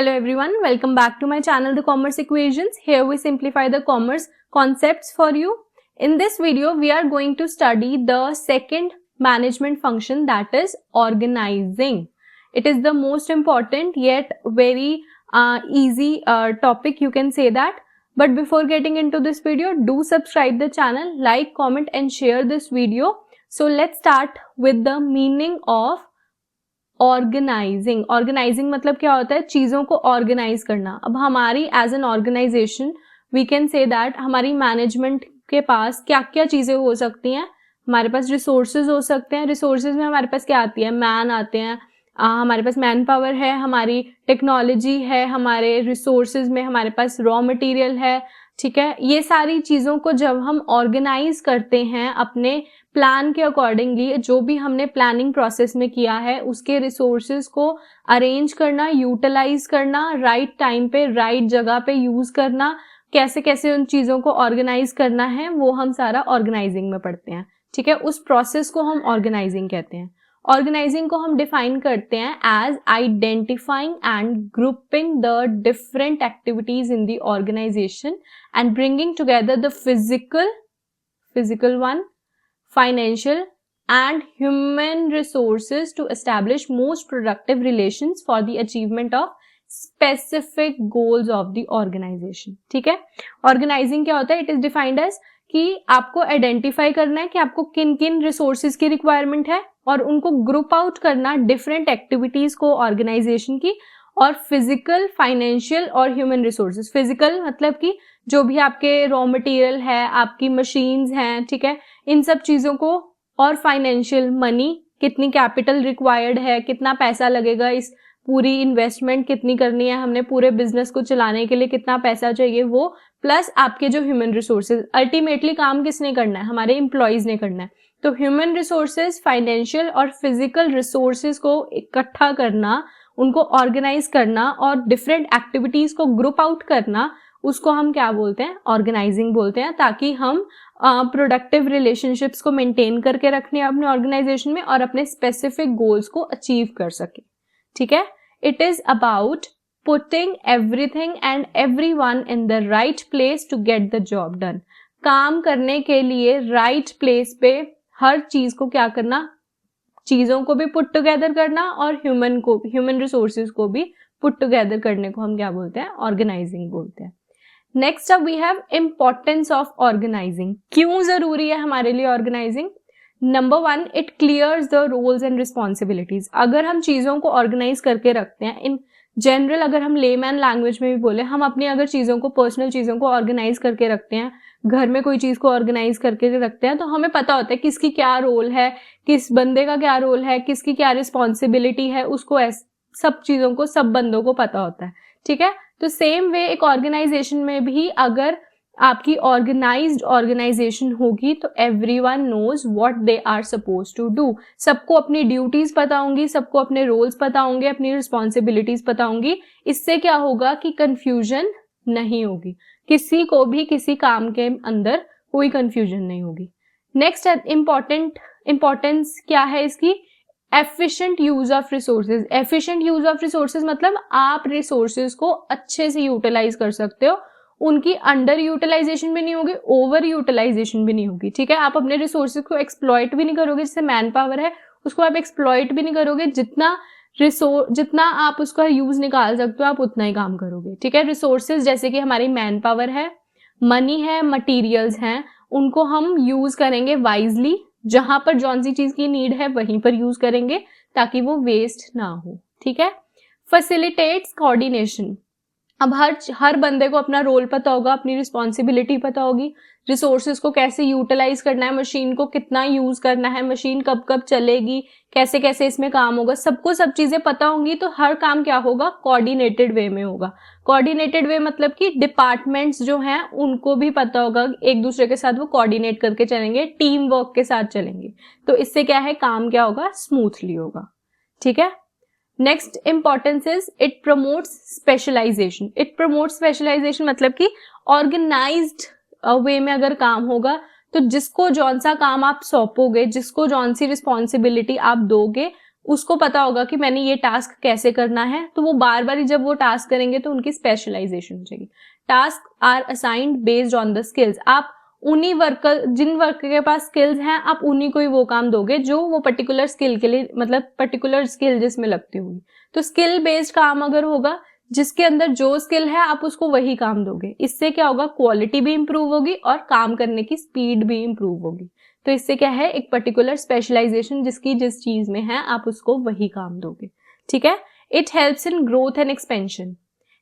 Hello everyone, welcome back to my channel The Commerce Equations. Here we simplify the commerce concepts for you. In this video, we are going to study the second management function, that is organizing. It is the most important yet very easy topic, you can say that. But before getting into this video, do subscribe the channel, like, comment and share this video. So let's start with the meaning of organising. Organising मतलब क्या होता है? चीजों को organise करना. अब हमारी as an organisation we can say that हमारी मैनेजमेंट के पास क्या क्या चीजें हो सकती हैं. हमारे पास रिसोर्सेज हो सकते हैं. रिसोर्सेज में हमारे पास क्या आती है? मैन आते हैं. हमारे पास मैन पावर है, हमारी टेक्नोलॉजी है, हमारे रिसोर्सेज में हमारे पास रॉ मटेरियल है. ठीक है, ये सारी चीजों को जब हम ऑर्गेनाइज करते हैं अपने प्लान के अकॉर्डिंगली, जो भी हमने प्लानिंग प्रोसेस में किया है उसके रिसोर्सेज को अरेंज करना, यूटिलाइज करना, राइट टाइम पे राइट जगह पे यूज करना, कैसे कैसे उन चीजों को ऑर्गेनाइज करना है, वो हम सारा ऑर्गेनाइजिंग में पढ़ते हैं. ठीक है, उस प्रोसेस को हम ऑर्गेनाइजिंग कहते हैं. ऑर्गेनाइजिंग को हम डिफाइन करते हैं as identifying and grouping the different activities in the organisation and bringing together the physical one, financial and human resources to establish most productive relations for the achievement of specific goals of the organization. ठीक है, organising क्या होता है? It is defined as कि आपको identify करना है कि आपको किन किन रिसोर्सेज की रिक्वायरमेंट है और उनको ग्रुप आउट करना डिफरेंट एक्टिविटीज को ऑर्गेनाइजेशन की, और फिजिकल, फाइनेंशियल और ह्यूमन रिसोर्सेज. फिजिकल मतलब कि जो भी आपके रॉ मटेरियल है, आपकी मशीन्स हैं, ठीक है, इन सब चीजों को, और फाइनेंशियल मनी, कितनी कैपिटल रिक्वायर्ड है, कितना पैसा लगेगा, इस पूरी इन्वेस्टमेंट कितनी करनी है, हमने पूरे बिजनेस को चलाने के लिए कितना पैसा चाहिए, वो प्लस आपके जो ह्यूमन रिसोर्सेज. अल्टीमेटली काम किसने करना है? हमारे एम्प्लॉयज ने करना है. तो ह्यूमन रिसोर्सेज, फाइनेंशियल और फिजिकल रिसोर्सेज को इकट्ठा करना, उनको ऑर्गेनाइज करना और डिफरेंट एक्टिविटीज को ग्रुप आउट करना, उसको हम क्या बोलते हैं? ऑर्गेनाइजिंग बोलते हैं, ताकि हम प्रोडक्टिव रिलेशनशिप्स को मेंटेन करके रखने अपने ऑर्गेनाइजेशन में और अपने स्पेसिफिक गोल्स को अचीव कर सके. ठीक है, it is about putting everything and everyone in the right place to get the job done. काम करने के लिए राइट प्लेस पे हर चीज को क्या करना? चीजों को भी पुट टुगेदर करना और ह्यूमन रिसोर्सेज को भी पुट टुगेदर करने को हम क्या बोलते हैं? ऑर्गेनाइजिंग बोलते हैं. Next up we have importance of organising. क्यों जरूरी है हमारे लिए organising? Number one, it clears the roles and responsibilities. अगर हम चीजों को ऑर्गेनाइज करके रखते हैं, इन जनरल अगर हम लेमैन लैंग्वेज में भी बोले, हम अपनी अगर चीजों को, पर्सनल चीजों को ऑर्गेनाइज करके रखते हैं, घर में कोई चीज को ऑर्गेनाइज करके रखते हैं, तो हमें पता होता है किसकी क्या रोल है, किस बंदे का क्या रोल है, किसकी क्या रिस्पॉन्सिबिलिटी है, उसको सब चीजों को, सब बंदों को पता होता है. ठीक है, तो सेम वे एक ऑर्गेनाइजेशन में भी अगर आपकी ऑर्गेनाइज्ड ऑर्गेनाइजेशन होगी तो everyone knows what they are suppose to do. सबको अपनी ड्यूटीज पता होंगी, सबको अपने रोल्स पता होंगे, अपनी रिस्पॉन्सिबिलिटीज पता होंगी. इससे क्या होगा कि कंफ्यूजन नहीं होगी, किसी को भी किसी काम के अंदर कोई कंफ्यूजन नहीं होगी. नेक्स्ट इंपॉर्टेंस क्या है इसकी? Efficient use of resources. Efficient use of resources मतलब आप रिसोर्सेज को अच्छे से यूटिलाइज कर सकते हो, उनकी अंडर यूटिलाइजेशन भी नहीं होगी, ओवर यूटिलाइजेशन भी नहीं होगी. ठीक है, आप अपने रिसोर्सेज को एक्सप्लॉइट भी नहीं करोगे. जैसे मैन पावर है, उसको आप एक्सप्लॉइट भी नहीं करोगे. जितना आप उसका यूज निकाल सकते हो, आप उतना ही काम करोगे. ठीक है, रिसोर्सेज जैसे कि हमारी मैन पावर है, मनी है, मटीरियल्स हैं, उनको हम यूज करेंगे वाइजली. जहां पर जौन सी चीज की नीड है वहीं पर यूज करेंगे ताकि वो वेस्ट ना हो. ठीक है, फैसिलिटेट्स कोऑर्डिनेशन. अब हर बंदे को अपना रोल पता होगा, अपनी रिस्पॉन्सिबिलिटी पता होगी, रिसोर्सेज को कैसे यूटिलाइज करना है, मशीन को कितना यूज करना है, मशीन कब कब चलेगी, कैसे कैसे इसमें काम होगा, सबको सब चीजें पता होंगी. तो हर काम क्या होगा? कोऑर्डिनेटेड वे में होगा. कोऑर्डिनेटेड वे मतलब कि डिपार्टमेंट्स जो हैं उनको भी पता होगा, एक दूसरे के साथ वो कोऑर्डिनेट करके चलेंगे, टीम वर्क के साथ चलेंगे. तो इससे क्या है? काम क्या होगा? स्मूथली होगा. ठीक है, next importance is it promotes specialisation. It promotes specialisation मतलब कि ऑर्गेनाइज्ड वे में अगर काम होगा तो जिसको जौन सा काम आप सौंपोगे, जिसको जौन सी रिस्पॉन्सिबिलिटी आप दोगे, उसको पता होगा कि मैंने ये टास्क कैसे करना है, तो वो बार बार जब वो टास्क करेंगे तो उनकी स्पेशलाइजेशन हो जाएगी। Task are assigned based on the skills. आप उन्हीं वर्कर, जिन वर्कर के पास स्किल्स हैं, आप उन्हीं को ही वो काम दोगे जो वो पर्टिकुलर स्किल के लिए, मतलब पर्टिकुलर स्किल जिसमें लगती होगी। तो स्किल बेस्ड काम अगर होगा, जिसके अंदर जो स्किल है आप उसको वही काम दोगे। इससे क्या होगा, क्वालिटी भी इंप्रूव होगी और काम करने की स्पीड भी इंप्रूव होगी। तो इससे क्या है, एक पर्टिकुलर स्पेशलाइजेशन जिसकी जिस चीज में है आप उसको वही काम दोगे। ठीक है। It helps in growth and expansion.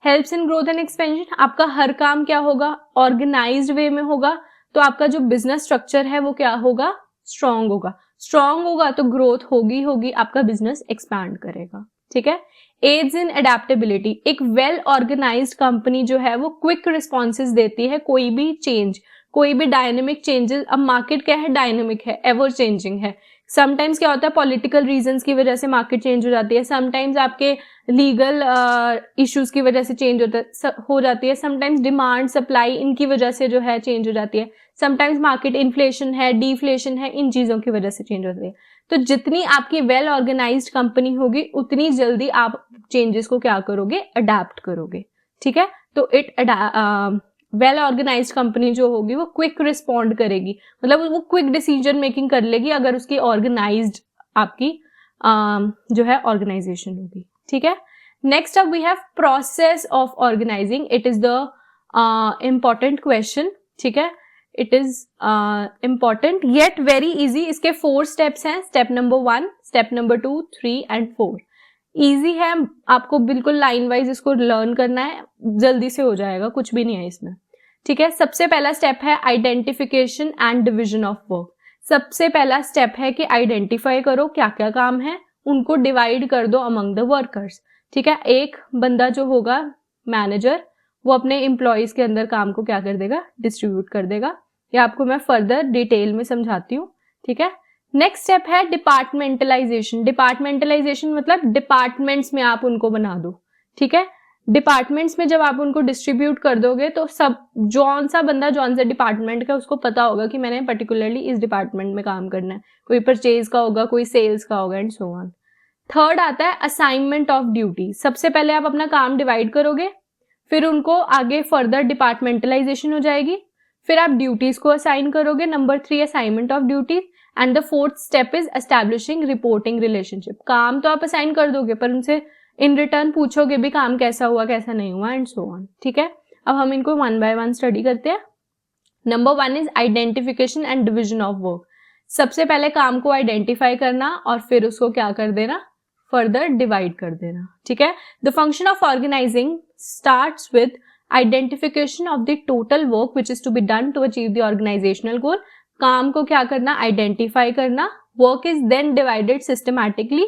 Helps in growth and expansion, आपका हर काम क्या होगा, ऑर्गेनाइज्ड वे में होगा, तो आपका जो बिजनेस स्ट्रक्चर है वो क्या होगा, स्ट्रांग होगा। स्ट्रांग होगा तो ग्रोथ होगी, आपका बिजनेस एक्सपैंड करेगा। ठीक है। एड्स इन अडेप्टेबिलिटी। एक वेल ऑर्गेनाइज्ड कंपनी जो है वो क्विक रिस्पॉन्सेज देती है कोई भी चेंज, कोई भी डायनेमिक चेंजेस। अब मार्केट क्या है, डायनेमिक है, एवर चेंजिंग है। समटाइम्स क्या होता है, पॉलिटिकल रीजंस की वजह से मार्केट चेंज हो जाती है, समटाइम्स आपके लीगल इश्यूज की वजह से चेंज हो जाती है, समटाइम्स डिमांड सप्लाई इनकी वजह से जो है चेंज हो जाती है, समटाइम्स मार्केट इन्फ्लेशन है, डिफ्लेशन है, इन चीजों की वजह से चेंज होती है। तो जितनी आपकी वेल ऑर्गेनाइज्ड कंपनी होगी उतनी जल्दी आप चेंजेस को क्या करोगे, अडेप्ट करोगे। ठीक है। तो वेल ऑर्गेनाइज्ड कंपनी जो होगी वो क्विक रिस्पॉन्ड करेगी, मतलब वो क्विक डिसीजन मेकिंग कर लेगी अगर उसकी ऑर्गेनाइज्ड आपकी जो है ऑर्गेनाइजेशन होगी। ठीक है। Next up we have process of organizing. It is the important question. ठीक है। It is important yet very easy. इसके 4 स्टेप्स हैं, step number 1, step number 2, 3 and 4। Easy है, आपको बिल्कुल लाइन वाइज इसको लर्न करना है, जल्दी से हो जाएगा, कुछ भी नहीं है इसमें। ठीक है। सबसे पहला स्टेप है identification and division of work. सबसे पहला स्टेप है कि आइडेंटिफाई करो क्या क्या काम है, उनको डिवाइड कर दो अमंग द वर्कर्स। ठीक है। एक बंदा जो होगा मैनेजर, वो अपने एम्प्लॉयज के अंदर काम को क्या कर देगा, डिस्ट्रीब्यूट कर देगा। ये आपको मैं फर्दर डिटेल में समझाती हूँ। ठीक है। नेक्स्ट स्टेप है डिपार्टमेंटलाइजेशन। डिपार्टमेंटलाइजेशन मतलब डिपार्टमेंट्स में आप उनको बना दो। ठीक है। डिपार्टमेंट्स में जब आप उनको डिस्ट्रीब्यूट कर दोगे तो सब जौन सा बंदा जौन सा डिपार्टमेंट का, उसको पता होगा कि मैंने पर्टिकुलरली इस डिपार्टमेंट में काम करना है। कोई परचेज का होगा, कोई सेल्स का होगा एंड सो ऑन। थर्ड आता है असाइनमेंट ऑफ ड्यूटी। सबसे पहले आप अपना काम डिवाइड करोगे, फिर उनको आगे फर्दर डिपार्टमेंटलाइजेशन हो जाएगी, फिर आप ड्यूटीज को असाइन करोगे। Number 3 assignment of duties and the 4th step is establishing reporting relationship. काम तो आप असाइन कर दोगे पर उनसे इन रिटर्न पूछोगे भी काम कैसा हुआ, कैसा नहीं हुआ एंड सो ऑन। ठीक है। अब हम इनको 1 by 1 स्टडी करते हैं। Number 1 is identification and division of work. सबसे पहले काम को आइडेंटिफाई करना और फिर उसको क्या कर देना, फर्दर डिवाइड कर देना। ठीक है। The function of organising starts with identification of the total work which is to be done to achieve the organisational goal. काम को क्या करना, आइडेंटिफाई करना। Work is then divided systematically.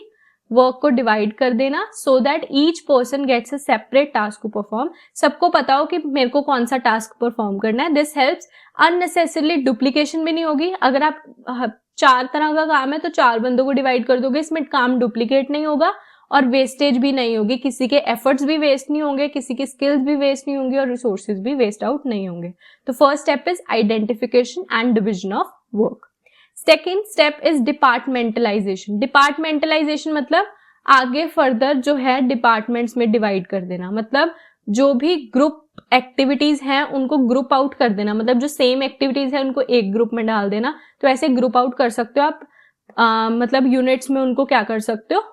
Work को डिवाइड कर देना so that each person gets a separate task to perform. सबको पता हो कि मेरे को कौन सा टास्क परफॉर्म करना है। दिस हेल्प्स, अननेसेसरली डुप्लीकेशन भी नहीं होगी। अगर आप 4 तरह का काम है तो 4 बंदों को डिवाइड कर दोगे, इसमें काम डुप्लीकेट नहीं होगा और वेस्टेज भी नहीं होगी। किसी के एफर्ट्स भी वेस्ट नहीं होंगे, किसी की स्किल्स भी वेस्ट नहीं होंगी और रिसोर्सेज भी वेस्ट आउट नहीं होंगे। तो first step is identification and division of work. Second step is departmentalisation. Departmentalisation मतलब आगे फर्दर जो है डिपार्टमेंट्स में डिवाइड कर देना, मतलब जो भी ग्रुप एक्टिविटीज हैं उनको ग्रुप आउट कर देना, मतलब जो सेम एक्टिविटीज है उनको एक ग्रुप में डाल देना। तो ऐसे ग्रुप आउट कर सकते हो आप, मतलब यूनिट्स में उनको क्या कर सकते हो,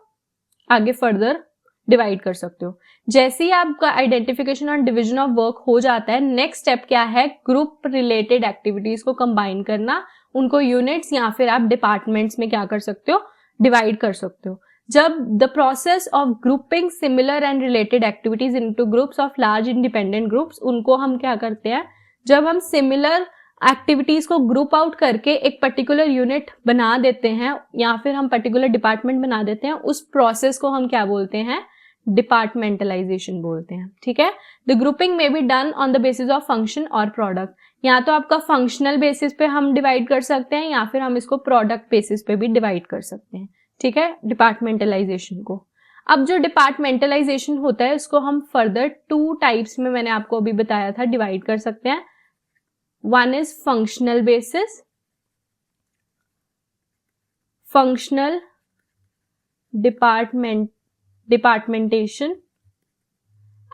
आगे फर्दर डिवाइड कर सकते हो। जैसे ही आपका आइडेंटिफिकेशन और डिवीजन ऑफ वर्क हो जाता है, नेक्स्ट स्टेप क्या है, ग्रुप रिलेटेड एक्टिविटीज को कंबाइन करना, उनको यूनिट्स या फिर आप डिपार्टमेंट्स में क्या कर सकते हो, डिवाइड कर सकते हो। जब the process of grouping similar and related activities into groups of large independent groups, उनको हम क्या करते हैं, जब हम सिमिलर एक्टिविटीज को ग्रुप आउट करके एक पर्टिकुलर यूनिट बना देते हैं या फिर हम पर्टिकुलर डिपार्टमेंट बना देते हैं, उस प्रोसेस को हम क्या बोलते हैं, डिपार्टमेंटलाइजेशन बोलते हैं। ठीक है। The grouping may be done on the basis of function और प्रोडक्ट। या तो आपका फंक्शनल बेसिस पे हम डिवाइड कर सकते हैं या फिर हम इसको प्रोडक्ट बेसिस पे भी डिवाइड कर सकते हैं। ठीक है, डिपार्टमेंटलाइजेशन को। अब जो डिपार्टमेंटलाइजेशन होता है उसको हम फर्दर 2 टाइप्स में, मैंने आपको अभी बताया था, डिवाइड कर सकते हैं। One is functional basis, functional departmentation,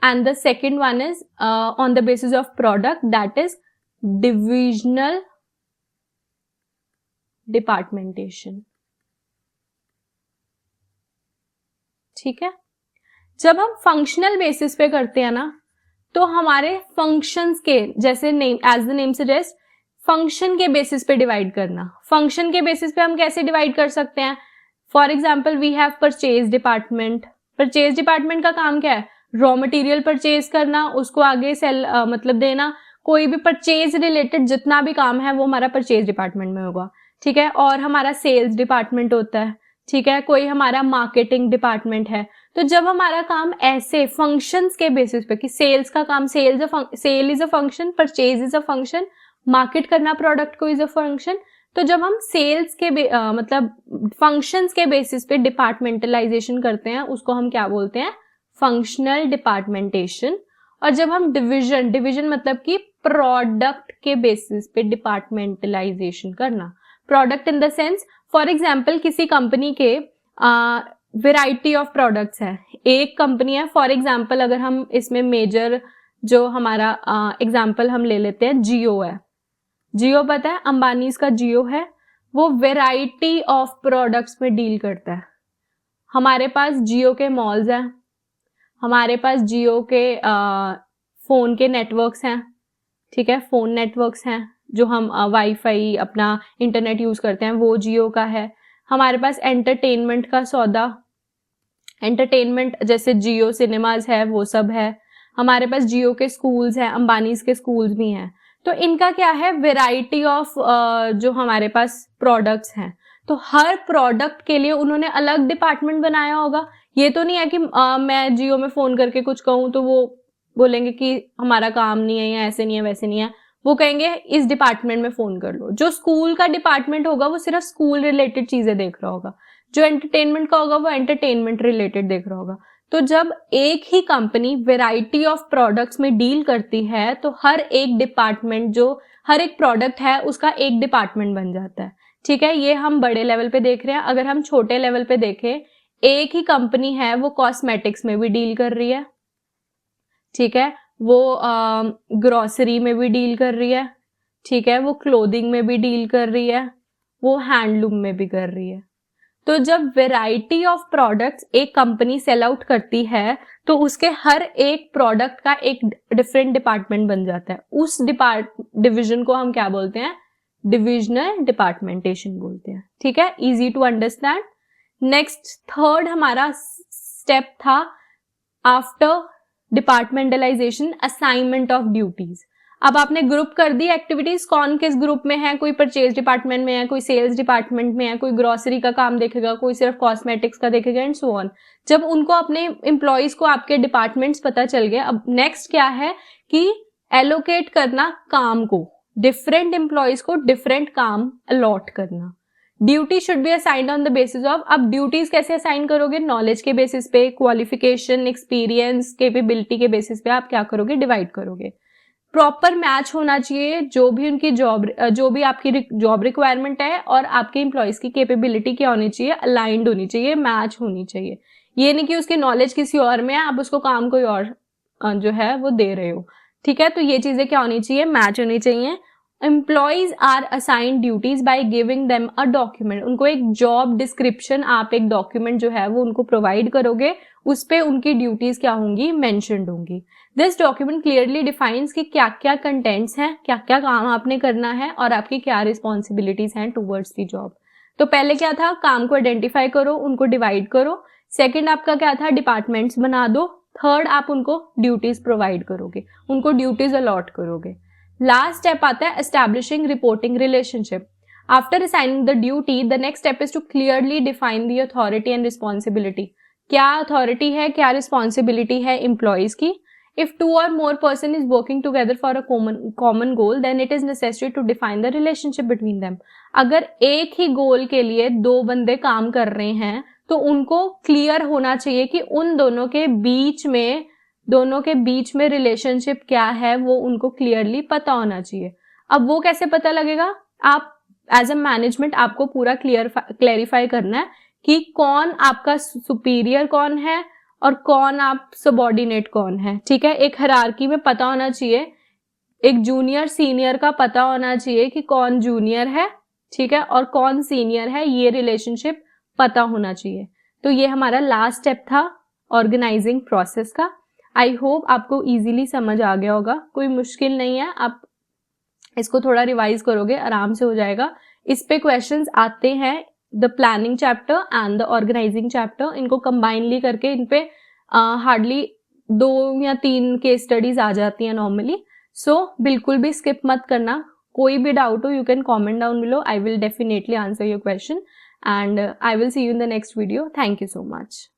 and the second one is on the basis of product, that is divisional departmentation. ठीक है, जब हम फंक्शनल बेसिस पे करते हैं ना, तो हमारे फंक्शंस के, जैसे name as the name suggest, function के बेसिस पे डिवाइड करना. फंक्शन के बेसिस पे हम कैसे डिवाइड कर सकते हैं? For example we have purchase department. Purchase department का काम क्या है? रॉ मटेरियल परचेज करना, उसको आगे सेल मतलब देना. कोई भी परचेज रिलेटेड जितना भी काम है वो हमारा परचेज डिपार्टमेंट में होगा. ठीक है, और हमारा सेल्स डिपार्टमेंट होता है. ठीक है, कोई हमारा मार्केटिंग डिपार्टमेंट है. तो जब हमारा काम ऐसे फंक्शंस के बेसिस पे कि सेल्स का काम, sale is a function, purchase is a function, market करना प्रोडक्ट को इज अ फंक्शन. तो जब हम सेल्स के मतलब फंक्शंस के बेसिस पे डिपार्टमेंटलाइजेशन करते हैं, उसको हम क्या बोलते हैं? फंक्शनल डिपार्टमेंटेशन. और जब हम डिवीजन मतलब कि प्रोडक्ट के बेसिस पे डिपार्टमेंटलाइजेशन करना. Product in the sense, for example किसी कंपनी के वेराइटी ऑफ प्रोडक्ट्स है. एक कंपनी है, फॉर एग्जाम्पल अगर हम इसमें मेजर जो हमारा एग्जाम्पल हम ले लेते हैं, जियो है. जियो पता है, अंबानी का जियो है. वो वेराइटी ऑफ प्रोडक्ट्स में डील करता है. हमारे पास जियो के मॉल्स हैं, हमारे पास जियो के फोन के नेटवर्क्स हैं. ठीक है, फोन नेटवर्क्स हैं जो हम वाईफाई अपना इंटरनेट यूज करते हैं, वो जियो का है. हमारे पास एंटरटेनमेंट का सौदा, एंटरटेनमेंट जैसे जियो सिनेमाज है, वो सब है. हमारे पास जियो के स्कूल्स हैं, अंबानी के स्कूल्स भी हैं. तो इनका क्या है? वेराइटी ऑफ जो हमारे पास प्रोडक्ट्स हैं. तो हर प्रोडक्ट के लिए उन्होंने अलग डिपार्टमेंट बनाया होगा. ये तो नहीं है कि मैं जियो में फोन करके कुछ कहूँ तो वो बोलेंगे कि हमारा काम नहीं है, या ऐसे नहीं है, वैसे नहीं है. वो कहेंगे इस डिपार्टमेंट में फोन कर लो. जो स्कूल का डिपार्टमेंट होगा वो सिर्फ स्कूल रिलेटेड चीजें देख रहा होगा. जो एंटरटेनमेंट का होगा वो एंटरटेनमेंट रिलेटेड देख रहा होगा. तो जब एक ही कंपनी वेराइटी ऑफ प्रोडक्ट्स में डील करती है, तो हर एक डिपार्टमेंट, जो हर एक प्रोडक्ट है उसका एक डिपार्टमेंट बन जाता है. ठीक है, ये हम बड़े लेवल पे देख रहे हैं. अगर हम छोटे लेवल पे देखें, एक ही कंपनी है वो कॉस्मेटिक्स में भी डील कर रही है. ठीक है, वो ग्रोसरी में भी डील कर रही है. ठीक है, वो क्लोथिंग में भी डील कर रही है, वो हैंडलूम में भी कर रही है. तो जब वेराइटी ऑफ प्रोडक्ट्स एक कंपनी सेल आउट करती है, तो उसके हर एक प्रोडक्ट का एक डिफरेंट डिपार्टमेंट बन जाता है. उस डिविजन को हम क्या बोलते हैं? डिविजनल डिपार्टमेंटेशन बोलते हैं. ठीक है, easy to understand. Next third हमारा स्टेप था after departmentalization, assignment of duties. अब आपने ग्रुप कर दी एक्टिविटीज, कौन किस ग्रुप में है? कोई परचेज डिपार्टमेंट में है, कोई सेल्स डिपार्टमेंट में है, कोई ग्रोसरी का काम देखेगा, कोई सिर्फ कॉस्मेटिक्स का देखेगा, एंड सो ऑन. जब उनको अपने एम्प्लॉयज को आपके डिपार्टमेंट्स पता चल गए, अब नेक्स्ट क्या है कि एलोकेट करना काम को, डिफरेंट एम्प्लॉयज को डिफरेंट काम अलॉट करना. Duty should be assigned on the basis of, अब ड्यूटीज कैसे असाइन करोगे? नॉलेज के बेसिस पे, क्वालिफिकेशन, एक्सपीरियंस, कैपेबिलिटी के बेसिस पे आप क्या करोगे? डिवाइड करोगे. प्रॉपर मैच होना चाहिए जो भी उनकी जॉब, जो भी आपकी जॉब रिक्वायरमेंट है और आपके एम्प्लॉयज की कैपेबिलिटी क्या होनी चाहिए? अलाइंड होनी चाहिए, मैच होनी चाहिए. ये नहीं कि उसकी नॉलेज किसी और में है, आप उसको काम कोई और जो है वो दे रहे हो. ठीक है, तो ये चीजें क्या होनी चाहिए? मैच होनी चाहिए. Employees are assigned duties by giving them a document. उनको एक जॉब डिस्क्रिप्शन, आप एक डॉक्यूमेंट जो है वो उनको प्रोवाइड करोगे, उस पे उनकी ड्यूटीज क्या होंगी? मेंशन्ड होंगी. दिस डॉक्यूमेंट क्लियरली डिफाइंस कि क्या क्या कंटेंट्स हैं, क्या क्या काम आपने करना है और आपकी क्या रिस्पॉन्सिबिलिटीज हैं टूवर्ड्स दी जॉब. तो पहले क्या था? काम को आइडेंटिफाई करो, उनको डिवाइड करो. सेकेंड आपका क्या था? डिपार्टमेंट्स बना दो. थर्ड आप उनको ड्यूटीज प्रोवाइड करोगे, उनको ड्यूटीज अलॉट करोगे. लास्ट स्टेप आता है establishing reporting relationship. After assigning the duty, the next step is to clearly define the authority and responsibility. क्या अथॉरिटी है, क्या रिस्पॉन्सिबिलिटी है एम्प्लॉयज की. If two or more person is working together for a common goal, then it is necessary to define the relationship between them. अगर एक ही गोल के लिए दो बंदे काम कर रहे हैं, तो उनको क्लियर होना चाहिए कि उन दोनों के बीच में रिलेशनशिप क्या है, वो उनको क्लियरली पता होना चाहिए. अब वो कैसे पता लगेगा? आप एज अ मैनेजमेंट आपको पूरा क्लैरिफाई करना है कि कौन आपका सुपीरियर कौन है और कौन आप सबॉर्डिनेट कौन है, ठीक है। एक हायरार्की में पता होना चाहिए, एक जूनियर सीनियर का पता होना चाहिए कि कौन जूनियर है, ठीक है, और कौन सीनियर है, ये रिलेशनशिप पता होना चाहिए। तो ये हमारा लास्ट स्टेप था ऑर्गेनाइजिंग प्रोसेस का। आई होप आपको इजीली समझ आ गया होगा, कोई मुश्किल नहीं है, आप इसको थोड़ा रिवाइज करोगे आराम से हो जाएगा। इस पे क्वेश्चंस आते हैं, the planning chapter and the organizing chapter, इनको कंबाइनली करके इन पे हार्डली 2 या 3 केस स्टडीज आ जाती हैं नॉर्मली। सो बिल्कुल भी स्किप मत करना। कोई भी डाउट हो you can comment down below, I will definitely answer your question and I will see you in the next video. Thank you so much.